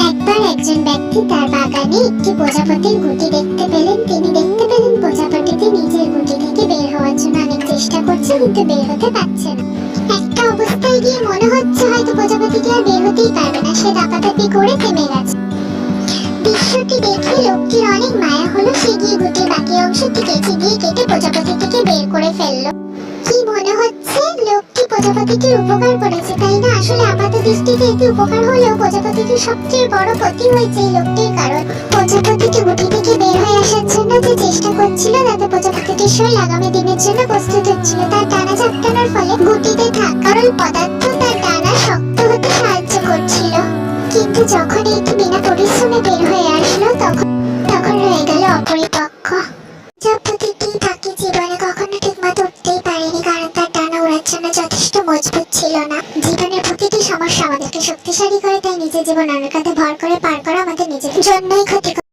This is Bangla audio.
একবার একজন ব্যক্তি তার বাগানে একটি প্রজাপতির গুটি দেখতে পেলেন। তিনি দেখতে পেলেন প্রজাপতিটি নিজের গুটি থেকে বের হওয়ার জন্য অনেক চেষ্টা করছে, কিন্তু বের হতে পারছে না। একটা অবস্থায় গিয়ে মনে হচ্ছে হয়তো প্রজাপতিটি আর বের হতেই পারবে না, সে দাপাদাপি করে থেমে গেছে। দৃশ্যটি দেখে লোকটির অনেক মায়া হলো। সে গিয়ে গুটির বাকি অংশটি কেচি দিয়ে কেটে প্রজাপতিটিকে বের করে ফেললো। কি মনে হচ্ছে লোকটি প্রজাপতিটির উপকার করেছে, তাই না? আসলে আপাত দৃষ্টিতে এটি উপকার হলেও প্রজাপতিটির সবচেয়ে বড় ক্ষতি হয়েছে এই লোকটির কারণ। প্রজাপতিটি গুটি থেকে বের হয়ে আসার জন্য যে চেষ্টা করছিল, তাতে প্রজাপতিটির শরীর আগামী দিনের জন্য প্রস্তুত হচ্ছিল। তার ডানা ঝাপটানোর ফলে গুটিতে থাকা পদার্থ তার ডানা শক্ত হতে সাহায্য করছিল। কিন্তু যখন এটি বিনা পরিশ্রমে বের হয়ে আসলো, তখন রয়ে গেল অপরিপক্ক। প্রজাপতিটি বাকি জীবনে কখনো ঠিকমতো উঠতেই পারেনি, কারণ তার ডানা ওড়ার জন্য যথেষ্ট মজবুত ছিল না। জীবনের প্রতিটি সমস্যা আমাদেরকে শক্তিশালী করে, তাই নিজের জীবন অন্যের কাঁধে ভর করে পার করা আমাদের নিজেদের জন্যই ক্ষতিকর।